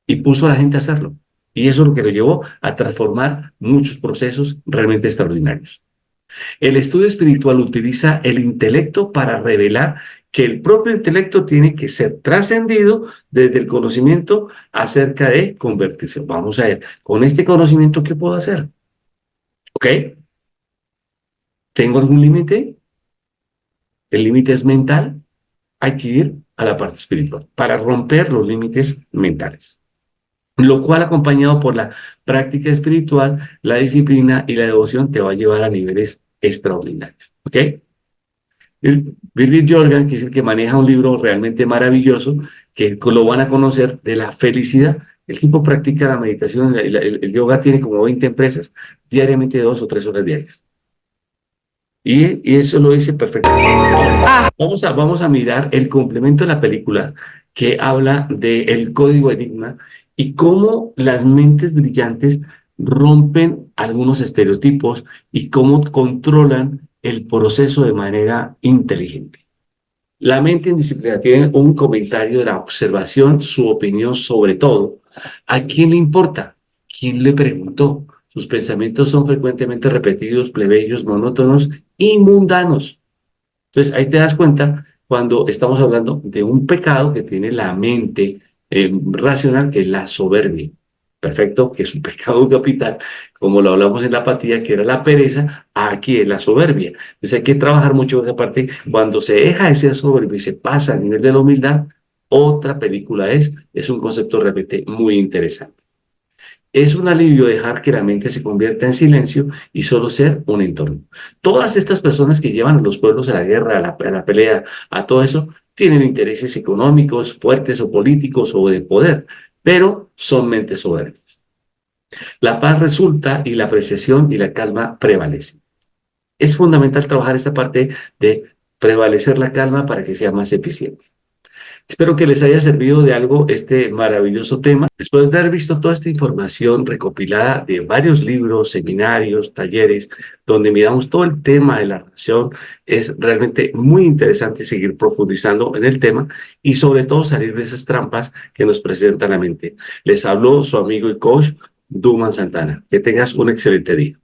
S1: Y puso a la gente a hacerlo. Y eso es lo que lo llevó a transformar muchos procesos realmente extraordinarios. El estudio espiritual utiliza el intelecto para revelar que el propio intelecto tiene que ser trascendido desde el conocimiento acerca de convertirse. Vamos a ver, con este conocimiento, ¿qué puedo hacer? ¿Ok? ¿Tengo algún límite? El límite es mental. Hay que ir a la parte espiritual para romper los límites mentales. Lo cual, acompañado por la práctica espiritual, la disciplina y la devoción, te va a llevar a niveles extraordinarios. ¿Ok? Billy Jordan, que es el que maneja un libro realmente maravilloso, que lo van a conocer, de la felicidad. El tipo practica la meditación, el yoga tiene como 20 empresas, diariamente 2 o 3 horas diarias. Y eso lo dice perfectamente. Ahora, vamos a mirar el complemento de la película que habla del código Enigma y cómo las mentes brillantes rompen algunos estereotipos y cómo controlan el proceso de manera inteligente. La mente indisciplinada tiene un comentario de la observación, su opinión sobre todo. ¿A quién le importa? ¿Quién le preguntó? Sus pensamientos son frecuentemente repetidos, plebeyos, monótonos y mundanos. Entonces, ahí te das cuenta cuando estamos hablando de un pecado que tiene la mente racional, que es la soberbia. Perfecto, que es un pecado capital, como lo hablamos en la apatía, que era la pereza, aquí es la soberbia. Entonces hay que trabajar mucho esa parte. Cuando se deja de ser soberbio y se pasa a nivel de la humildad, otra película es un concepto realmente muy interesante. Es un alivio dejar que la mente se convierta en silencio y solo ser un entorno. Todas estas personas que llevan a los pueblos a la guerra, a la pelea, a todo eso, tienen intereses económicos fuertes o políticos o de poder, pero son mentes soberbias. La paz resulta y la apreciación y la calma prevalecen. Es fundamental trabajar esta parte de prevalecer la calma para que sea más eficiente. Espero que les haya servido de algo este maravilloso tema. Después de haber visto toda esta información recopilada de varios libros, seminarios, talleres, donde miramos todo el tema de la relación, es realmente muy interesante seguir profundizando en el tema y sobre todo salir de esas trampas que nos presenta la mente. Les habló su amigo y coach, Duman Santana. Que tengas un excelente día.